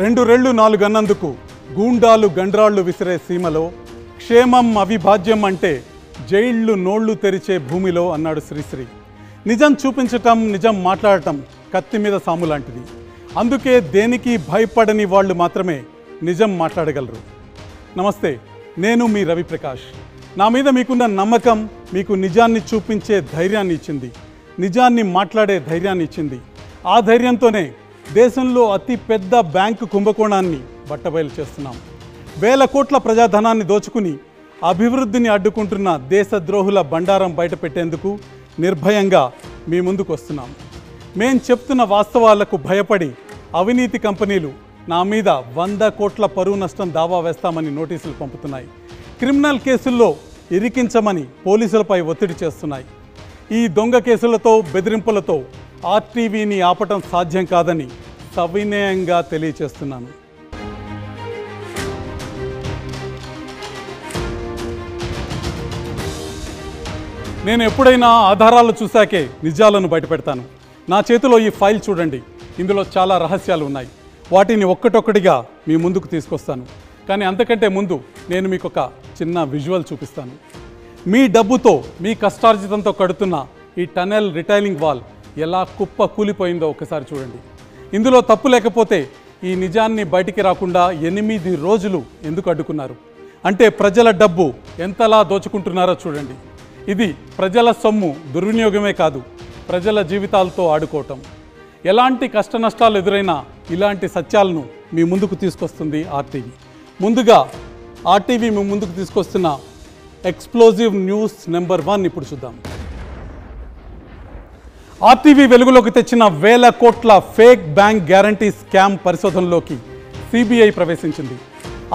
రెండు రెళ్ళు నాలుగన్నందుకు గూండాలు గండ్రాళ్లు విసిరే సీమలో క్షేమం అవిభాజ్యం అంటే జైళ్లు నోళ్లు తెరిచే భూమిలో అన్నాడు శ్రీశ్రీ. నిజం చూపించటం, నిజం మాట్లాడటం కత్తి మీద సాము లాంటిది. అందుకే దేనికి భయపడని వాళ్ళు మాత్రమే నిజం మాట్లాడగలరు. నమస్తే, నేను మీ రవిప్రకాష్. నా మీద మీకున్న నమ్మకం మీకు నిజాన్ని చూపించే ధైర్యాన్ని ఇచ్చింది, నిజాన్ని మాట్లాడే ధైర్యాన్ని ఇచ్చింది. ఆ ధైర్యంతోనే దేశంలో అతి పెద్ద బ్యాంకు కుంభకోణాన్ని బట్టబయలు చేస్తున్నాం. వేల కోట్ల ప్రజాధనాన్ని దోచుకుని అభివృద్ధిని అడ్డుకుంటున్న దేశద్రోహుల బండారం బయటపెట్టేందుకు నిర్భయంగా మీ ముందుకు వస్తున్నాం. మేం చెప్తున్న వాస్తవాలకు భయపడి అవినీతి కంపెనీలు నా మీద 100 కోట్ల పరువు నష్టం దావా వేస్తామని నోటీసులు పంపుతున్నాయి. క్రిమినల్ కేసుల్లో ఇరికించమని పోలీసులపై ఒత్తిడి చేస్తున్నాయి. ఈ దొంగ కేసులతో, బెదిరింపులతో ఆర్టీవీని ఆపటం సాధ్యం కాదని సవినయంగా తెలియచేస్తున్నాను. నేను ఎప్పుడైనా ఆధారాలు చూశాకే నిజాలను బయటపెడతాను. నా చేతిలో ఈ ఫైల్ చూడండి. ఇందులో చాలా రహస్యాలు ఉన్నాయి. వాటిని ఒక్కటొక్కటిగా మీ ముందుకు తీసుకొస్తాను. కానీ అంతకంటే ముందు నేను మీకు ఒక చిన్న విజువల్ చూపిస్తాను. మీ డబ్బుతో, మీ కష్టార్జితంతో కడుతున్న ఈ టనెల్ రిటైలింగ్ వాల్ ఎలా కుప్ప కూలిపోయిందో ఒకసారి చూడండి. ఇందులో తప్పు లేకపోతే ఈ నిజాన్ని బయటికి రాకుండా 8 రోజులు ఎందుకు అడ్డుకున్నారు? అంటే ప్రజల డబ్బు ఎంతలా దోచుకుంటున్నారో చూడండి. ఇది ప్రజల సొమ్ము దుర్వినియోగమే కాదు, ప్రజల జీవితాలతో ఆడుకోవటం. ఎలాంటి కష్ట నష్టాలు ఎదురైనా ఇలాంటి సత్యాలను మీ ముందుకు తీసుకొస్తుంది ఆర్టీవీ. ముందుగా ఆర్టీవీ మీ ముందుకు తీసుకొస్తున్న ఎక్స్ప్లోజివ్ న్యూస్ నెంబర్ 1 ఇప్పుడు చూద్దాం. ఆర్టీవీ వెలుగులోకి తెచ్చిన వేల కోట్ల ఫేక్ బ్యాంక్ గ్యారంటీ స్కామ్ పరిశోధనలోకి సిబిఐ ప్రవేశించింది.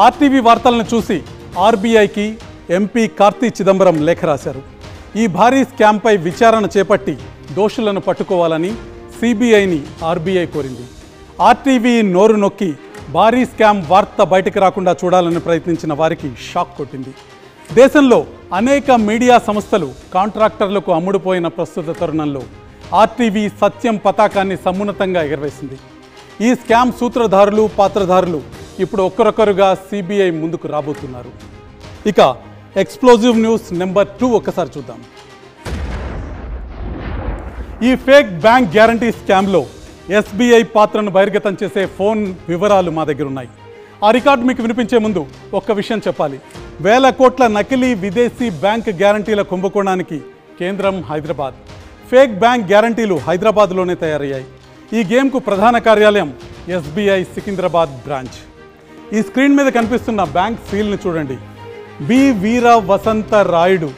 ఆర్టీవీ వార్తలను చూసి ఆర్బీఐకి ఎంపీ కార్తీ చిదంబరం లేఖ రాశారు. ఈ భారీ స్కామ్పై విచారణ చేపట్టి దోషులను పట్టుకోవాలని సిబిఐని ఆర్బీఐ కోరింది. ఆర్టీవీ నోరు నొక్కి భారీ స్కామ్ వార్త బయటకు రాకుండా చూడాలని ప్రయత్నించిన వారికి షాక్ కొట్టింది. దేశంలో అనేక మీడియా సంస్థలు కాంట్రాక్టర్లకు అమ్ముడుపోయిన ప్రస్తుత తరుణంలో ఆర్టీవీ సత్యం పతాకాన్ని సమున్నతంగా ఎగరవేసింది. ఈ స్కామ్ సూత్రధారులు, పాత్రధారులు ఇప్పుడు ఒక్కరొక్కరుగా సిబిఐ ముందుకు రాబోతున్నారు. ఇక ఎక్స్ప్లోజివ్ న్యూస్ నెంబర్ 2 ఒక్కసారి చూద్దాం. ఈ ఫేక్ బ్యాంక్ గ్యారంటీ స్కామ్లో ఎస్బీఐ పాత్రను బహిర్గతం చేసే ఫోన్ వివరాలు మా దగ్గర ఉన్నాయి. ఆ రికార్డు మీకు వినిపించే ముందు ఒక్క విషయం చెప్పాలి. వేల కోట్ల నకిలీ విదేశీ బ్యాంక్ గ్యారంటీల కుంభకోణానికి కేంద్రం హైదరాబాద్. ఫేక్ బ్యాంక్ గ్యారంటీలు హైదరాబాద్లోనే తయారయ్యాయి. ఈ గేమ్కు ప్రధాన కార్యాలయం ఎస్బీఐ సికింద్రాబాద్ బ్రాంచ్. ఈ స్క్రీన్ మీద కనిపిస్తున్న బ్యాంక్ సీల్ని చూడండి. బి వీర వసంత రాయుడు.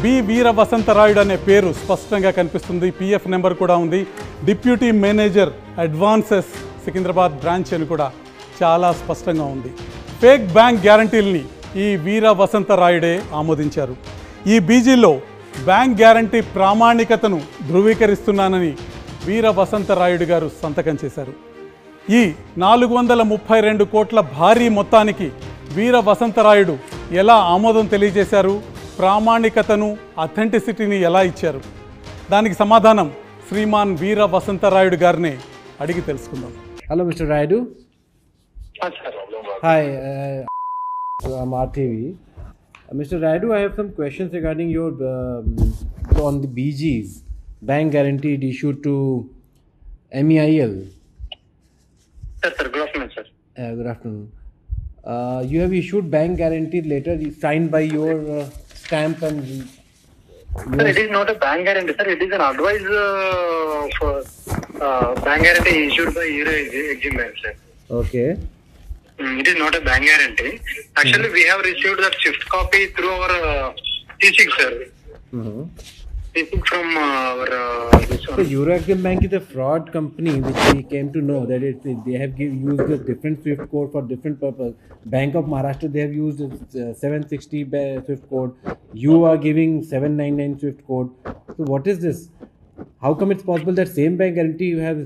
బి వీర వసంత రాయుడు అనే పేరు స్పష్టంగా కనిపిస్తుంది. పిఎఫ్ నెంబర్ కూడా ఉంది. Deputy manager advances Secunderabad branch అని కూడా చాలా స్పష్టంగా ఉంది. ఫేక్ బ్యాంక్ గ్యారంటీల్ని ఈ వీర వసంత రాయుడే ఆమోదించారు. ఈ బీజీలో బ్యాంక్ గ్యారంటీ ప్రామాణికతను ధృవీకరిస్తున్నానని వీర వసంత రాయుడు గారు సంతకం చేశారు. ఈ 432 కోట్ల భారీ మొత్తానికి వీర వసంతరాయుడు ఎలా ఆమోదం తెలియజేశారు, ప్రామాణికతను, అథెంటిసిటీని ఎలా ఇచ్చారు? దానికి సమాధానం శ్రీమాన్ వీర వసంతరాయుడు గారినే అడిగి తెలుసుకుందాం. Hello, Mr. Raidu. Hi, I'm RTV. Mr. Raidu, I have some questions regarding your on the BGs, bank guaranteed issued to MEIL. Yes, sir. Good afternoon, sir. Good afternoon. You have issued bank guarantee letter signed by your stamp and. Sir, it is not a bank guarantee, sir. It is an advice for bank guarantee issued by Hero Exim Bank, sir. Okay. It is not a bank guarantee. Actually, we have received that Swift copy through our T6, sir. T6 from our this one. So Euro Exim Bank is a fraud company, which we came to know that they have used a different Swift code for different purpose. Bank of Maharashtra, they have used 760 Swift code. You are giving 799 Swift code. So what is this? How come it's possible that same bank guarantee you have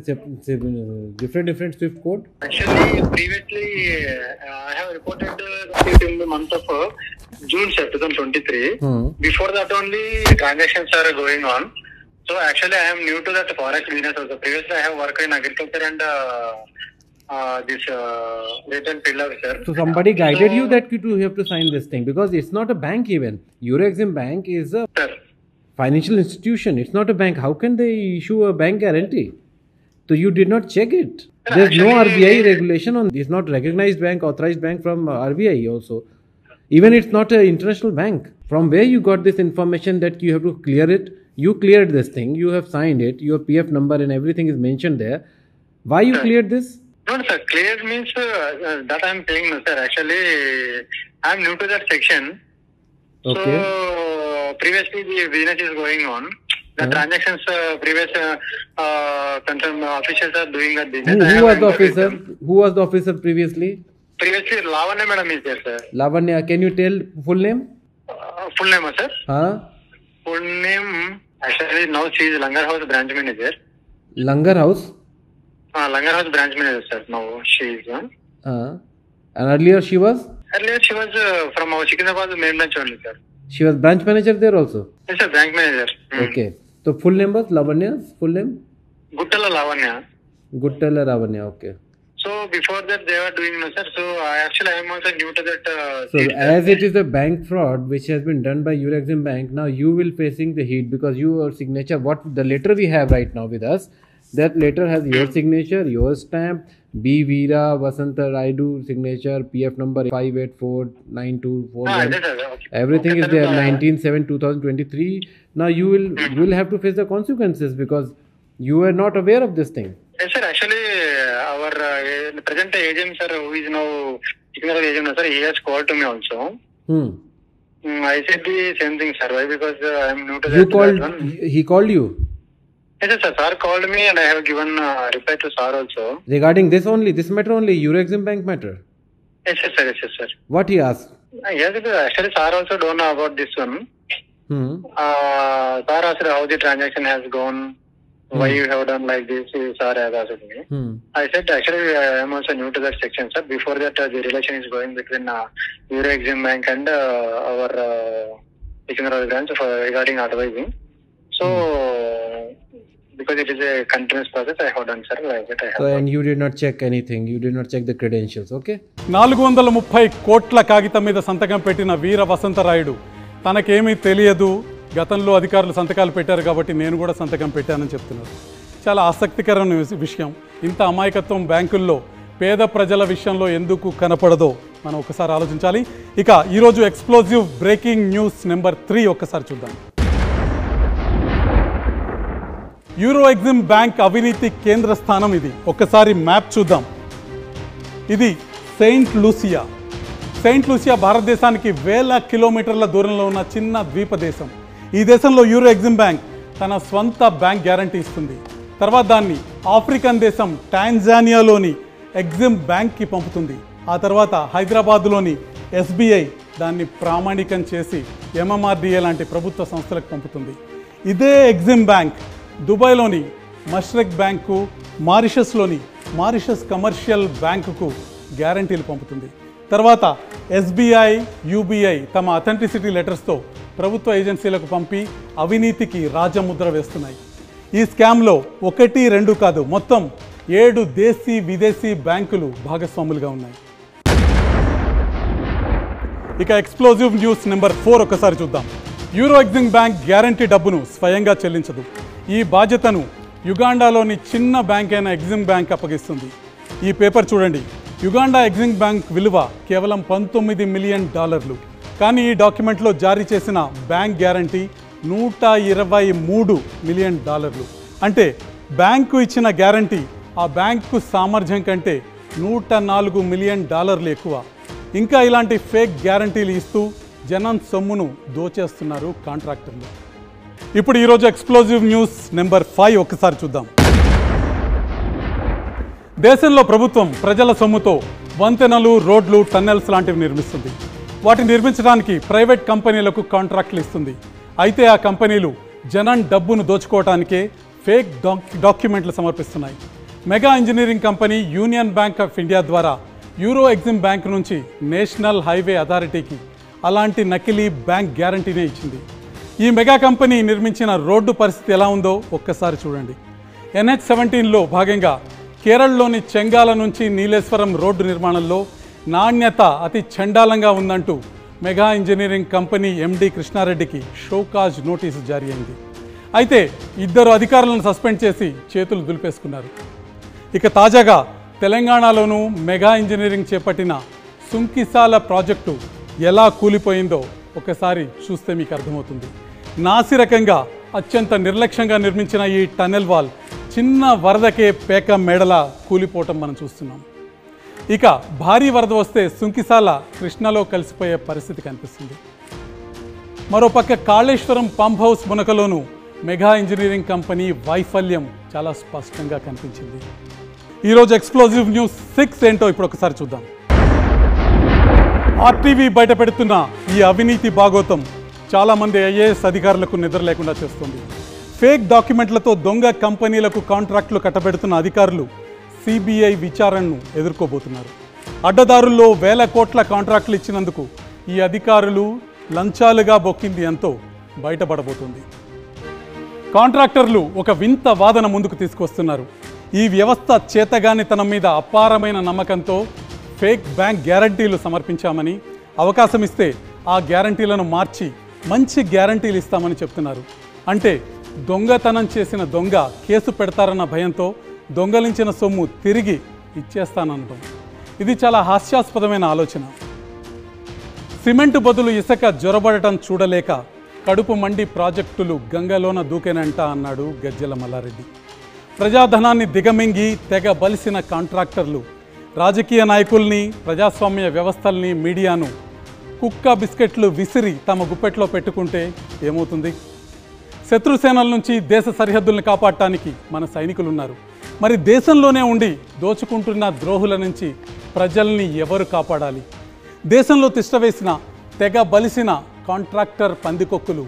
different Swift code? Actually, previously I have reported it in the month of June, sir, 2023. Before that only transactions are going on. So actually I am new to that forex business also. Previously I have worked in agriculture and this written pillar, sir. So somebody guided you that you have to sign this thing, because it's not a bank even. Eurexim Bank is a Sir. financial institution. It's not a bank. How can they issue a bank guarantee? So you did not check it. There's no Actually, RBI regulation on. It's not recognized bank, authorized bank from RBI also. Even it's not an international bank. From where you got this information that you have to clear it? You cleared this thing. You have signed it. Your PF number and everything is mentioned there. Why you cleared this? No, sir. Clear means that I'm saying, no, sir. Actually, I'm new to that section. Okay. So previously the business is going on. The transactions previous concerned officials are doing that business. Who was the officer? Who was the officer previously? Previously, Lavanya madam is there, sir. Lavanya, can you tell full name? Full name, sir. Huh? Full name, actually now she is Langar House branch manager. Langar House? Langar House branch manager, sir. Now she is. And earlier she was? Earlier she was from our Secunderabad main branch only, sir. She was branch manager there also? Yes, sir, branch manager. Okay. So full name was Lavanya's full name? Guttala Lavanya. Guttala Lavanya, okay. So before that they were doing, no, sir. So I am also new to that. So as it is a bank fraud which has been done by Eurexim Bank, now you will facing the heat because your signature, what the letter we have right now with us, that letter has your signature, your stamp, B. Veera, Vasanta Raidu signature, PF number 5849241. Okay. Everything Okay, is sir, there, 19/7/2023. Now you will have to face the consequences because you were not aware of this thing. Yes, sir. Actually, our present agent, sir, who is now Secunderabad agent, sir, he has called to me also. I said the same thing, sir. Why? Because I am new to You that. called, that one. he called you Yes, sir. Sir called me and I have given reply to sir also. regarding this only, this matter only, Eurexim Bank matter. Yes, sir. Yes, sir. What he asked? Yes, sir. Actually, sir also don't know about this one. Sir asked how the transaction has gone. Why you have done like this? Sir has asked me. I said actually I am also new to that section, sir. Before that, the relation is going between Eurexim Bank and our Secunderabad branch regarding advising. So because it is a continuous process, I have done, sir. Like that, I have. So and you did not check anything. You did not check the credentials. Okay. 430 కోట్ల కాగితం మీద సంతకం పెట్టిన వీర వసంతరాయుడు తనకేమీ తెలియదు, గతంలో అధికారులు సంతకాలు పెట్టారు కాబట్టి నేను కూడా సంతకం పెట్టానని చెప్తున్నారు. చాలా ఆసక్తికరమైన విషయం. ఇంత అమాయకత్వం బ్యాంకుల్లో పేద ప్రజల విషయంలో ఎందుకు కనపడదో మనం ఒకసారి ఆలోచించాలి. ఇక ఈరోజు ఎక్స్ప్లోజివ్ బ్రేకింగ్ న్యూస్ నెంబర్ 3 ఒక్కసారి చూద్దాం. యూరోఎగ్జిమ్ బ్యాంక్ అవినీతి కేంద్ర స్థానం ఇది. ఒక్కసారి మ్యాప్ చూద్దాం. ఇది సెయింట్ లూసియా భారతదేశానికి వేల కిలోమీటర్ల దూరంలో ఉన్న చిన్న ద్వీప దేశం. ఈ దేశంలో యూరోఎగ్జిమ్ బ్యాంక్ తన స్వంత బ్యాంక్ గ్యారంటీ ఇస్తుంది. తర్వాత దాన్ని ఆఫ్రికన్ దేశం టాంజానియాలోని ఎగ్జిమ్ బ్యాంక్కి పంపుతుంది. ఆ తర్వాత హైదరాబాద్లోని SBI దాన్ని ప్రామాణికం చేసి MMRDA లాంటి ప్రభుత్వ సంస్థలకు పంపుతుంది. ఇదే ఎగ్జిమ్ బ్యాంక్ దుబాయ్లోని మష్రక్ బ్యాంకు, మారిషస్లోని మారిషస్ కమర్షియల్ బ్యాంకుకు గ్యారంటీలు పంపుతుంది. తర్వాత SBI, UBI తమ అథెంటిసిటీ లెటర్స్తో ప్రభుత్వ ఏజెన్సీలకు పంపి అవినీతికి రాజముద్ర వేస్తున్నాయి. ఈ స్కామ్లో 1, 2 కాదు, మొత్తం 7 దేశీ విదేశీ బ్యాంకులు భాగస్వాములుగా ఉన్నాయి. ఇక ఎక్స్ప్లోజివ్ న్యూస్ నెంబర్ 4 ఒకసారి చూద్దాం. యూరోఎగ్జిమ్ బ్యాంక్ గ్యారంటీ డబ్బును స్వయంగా చెల్లించదు. ఈ బాధ్యతను యుగాండాలోని చిన్న బ్యాంక్ అయిన ఎగ్జిమ్ బ్యాంక్ అప్పగిస్తుంది. ఈ పేపర్ చూడండి. యుగాండా ఎగ్జిమ్ బ్యాంక్ విలువ కేవలం $19 మిలియన్. కానీ ఈ డాక్యుమెంట్లో జారీ చేసిన బ్యాంక్ గ్యారంటీ $123 మిలియన్. అంటే బ్యాంకు ఇచ్చిన గ్యారంటీ ఆ బ్యాంకు సామర్థ్యం కంటే $104 మిలియన్ ఎక్కువ. ఇంకా ఇలాంటి ఫేక్ గ్యారంటీలు ఇస్తూ జనం సొమ్మును దోచేస్తున్నారు కాంట్రాక్టర్లు. ఇప్పుడు ఈరోజు ఎక్స్ప్లోజివ్ న్యూస్ నెంబర్ 5 ఒక్కసారి చూద్దాం. దేశంలో ప్రభుత్వం ప్రజల సొమ్ముతో వంతెనలు, రోడ్లు, టన్నెల్స్ లాంటివి నిర్మిస్తుంది. వాటిని నిర్మించడానికి ప్రైవేట్ కంపెనీలకు కాంట్రాక్టులు ఇస్తుంది. అయితే ఆ కంపెనీలు జనం డబ్బును దోచుకోవడానికే ఫేక్ డాక్యుమెంట్లు సమర్పిస్తున్నాయి. Mega Engineering company Union Bank of India ద్వారా యూరోఎగ్జిమ్ బ్యాంక్ నుంచి నేషనల్ హైవే అథారిటీకి అలాంటి నకిలీ బ్యాంక్ గ్యారంటీనే ఇచ్చింది. ఈ మెగా కంపెనీ నిర్మించిన రోడ్డు పరిస్థితి ఎలా ఉందో ఒక్కసారి చూడండి. NH-17లో భాగంగా కేరళలోని చెంగాల నుంచి నీలేశ్వరం రోడ్డు నిర్మాణంలో నాణ్యత అతి చండాలంగా ఉందంటూ మెగా ఇంజనీరింగ్ కంపెనీ ఎండి కృష్ణారెడ్డికి షోకాజ్ నోటీసు జారీ అయింది. అయితే ఇద్దరు అధికారులను సస్పెండ్ చేసి చేతులు దులిపేసుకున్నారు. ఇక తాజాగా తెలంగాణలోనూ మెగా ఇంజనీరింగ్ చేపట్టిన సుంకిసాల ప్రాజెక్టు ఎలా కూలిపోయిందో ఒకసారి చూస్తే మీకు అర్థమవుతుంది. నాసిరకంగా అత్యంత నిర్లక్ష్యంగా నిర్మించిన ఈ టన్నెల్ వాల్ చిన్న వరదకే పేక మెడలా కూలిపోవటం మనం చూస్తున్నాం. ఇక భారీ వరద వస్తే సుంకిసాల కృష్ణలో కలిసిపోయే పరిస్థితి కనిపిస్తుంది. మరోపక్క కాళేశ్వరం పంప్ హౌస్ మునకలోనూ మెగా ఇంజనీరింగ్ కంపెనీ వైఫల్యం చాలా స్పష్టంగా కనిపించింది. ఈరోజు ఎక్స్ప్లోజివ్ న్యూస్ 6 ఏంటో ఇప్పుడు ఒకసారి చూద్దాం. ఆర్టీవీ బయట పెడుతున్న ఈ అవినీతి భాగోతం చాలామంది ఐఏఎస్ అధికారులకు నిద్ర లేకుండా చేస్తుంది. ఫేక్ డాక్యుమెంట్లతో దొంగ కంపెనీలకు కాంట్రాక్టులు కట్టబెడుతున్న అధికారులు సిబిఐ విచారణను ఎదుర్కోబోతున్నారు. అడ్డదారుల్లో వేల కోట్ల కాంట్రాక్టులు ఇచ్చినందుకు ఈ అధికారులు లంచాలుగా బొక్కింది ఎంతో బయటపడబోతుంది. కాంట్రాక్టర్లు ఒక వింత వాదన ముందుకు తీసుకొస్తున్నారు. ఈ వ్యవస్థ చేతగానితనం మీద అపారమైన నమ్మకంతో ఫేక్ బ్యాంక్ గ్యారంటీలు సమర్పించామని, అవకాశం ఇస్తే ఆ గ్యారంటీలను మార్చి మంచి గ్యారంటీలు ఇస్తామని చెప్తున్నారు. అంటే దొంగతనం చేసిన దొంగ కేసు పెడతారన్న భయంతో దొంగలించిన సొమ్ము తిరిగి ఇచ్చేస్తాననడం ఇది చాలా హాస్యాస్పదమైన ఆలోచన. సిమెంటు బదులు ఇసుక జొరబడటం చూడలేక కడుపు మండి ప్రాజెక్టులు గంగలోన దూకేనంట అన్నాడు గజ్జెల మల్లారెడ్డి. ప్రజాధనాన్ని దిగమింగి తెగ బలిసిన కాంట్రాక్టర్లు రాజకీయ నాయకుల్ని, ప్రజాస్వామ్య వ్యవస్థల్ని, మీడియాను కుక్క బిస్కెట్లు విసిరి తమ గుప్పెట్లో పెట్టుకుంటే ఏమవుతుంది? శత్రుసేనల నుంచి దేశ సరిహద్దుల్ని కాపాడటానికి మన సైనికులు ఉన్నారు. మరి దేశంలోనే ఉండి దోచుకుంటున్న ద్రోహుల నుంచి ప్రజల్ని ఎవరు కాపాడాలి? దేశంలో తిష్టవేసిన తెగ బలిసిన కాంట్రాక్టర్ పందికొక్కులు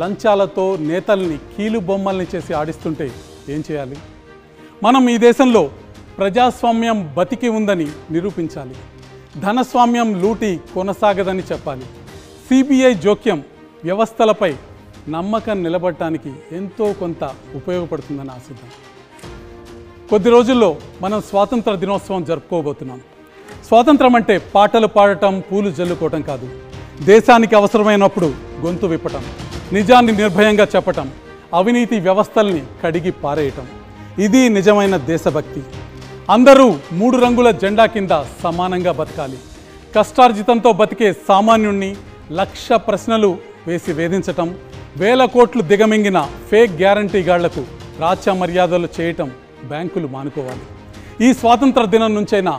లంచాలతో నేతల్ని కీలు బొమ్మల్ని చేసి ఆడిస్తుంటే ఏం చేయాలి? మనం ఈ దేశంలో ప్రజాస్వామ్యం బతికి ఉందని నిరూపించాలి. ధనస్వామ్యం లూటి కొనసాగదని చెప్పాలి. సిబిఐ జోక్యం వ్యవస్థలపై నమ్మకం నిలబడటానికి ఎంతో కొంత ఉపయోగపడుతుందని ఆశిద్దాం. కొద్ది రోజుల్లో మనం స్వాతంత్ర దినోత్సవం జరుపుకోబోతున్నాం. స్వాతంత్రం అంటే పాటలు పాడటం, పూలు జల్లుకోవటం కాదు. దేశానికి అవసరమైనప్పుడు గొంతు విప్పటం, నిజాన్ని నిర్భయంగా చెప్పటం, అవినీతి వ్యవస్థల్ని కడిగి పారేయటం. ఇది నిజమైన దేశభక్తి. అందరూ 3 రంగుల జెండా కింద సమానంగా బతకాలి. కష్టార్జితంతో బతికే సామాన్యుణ్ణి లక్ష ప్రశ్నలు వేసి వేధించటం, వేల కోట్లు దిగమింగిన ఫేక్ గ్యారంటీ గాళ్లకు రాచ మర్యాదలు చేయటం బ్యాంకులు మానుకోవాలి. ఈ స్వాతంత్ర దినం నుంచైనా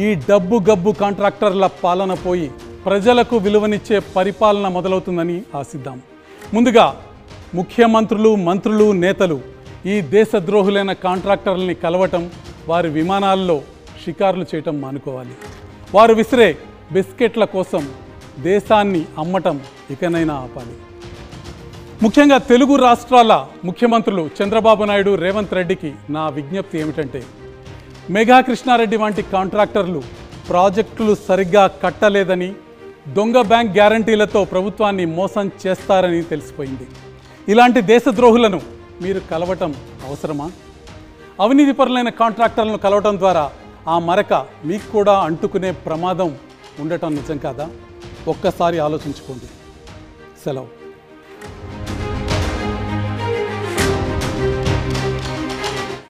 ఈ డబ్బు గబ్బు కాంట్రాక్టర్ల పాలన పోయి ప్రజలకు విలువనిచ్చే పరిపాలన మొదలవుతుందని ఆశిద్దాం. ముందుగా ముఖ్యమంత్రులు, మంత్రులు, నేతలు ఈ దేశద్రోహులైన కాంట్రాక్టర్లని కలవటం, వారి విమానాల్లో షికారులు చేయటం మానుకోవాలి. వారు విసిరే బిస్కెట్ల కోసం దేశాన్ని అమ్మటం ఇకనైనా ఆపాలి. ముఖ్యంగా తెలుగు రాష్ట్రాల ముఖ్యమంత్రులు చంద్రబాబు నాయుడు, రేవంత్ రెడ్డికి నా విజ్ఞప్తి ఏమిటంటే, మెగా కృష్ణారెడ్డి వంటి కాంట్రాక్టర్లు ప్రాజెక్టులు సరిగ్గా కట్టలేదని, దొంగ బ్యాంక్ గ్యారంటీలతో ప్రభుత్వాన్ని మోసం చేస్తారని తెలిసిపోయింది. ఇలాంటి దేశద్రోహులను మీరు కలవటం అవసరమా? అవినీతిపరులైన కాంట్రాక్టర్లను కలవటం ద్వారా ఆ మరక మీకు కూడా అంటుకునే ప్రమాదం ఉండటం నిజం కాదా? ఒక్కసారి ఆలోచించుకోండి. సెలవు.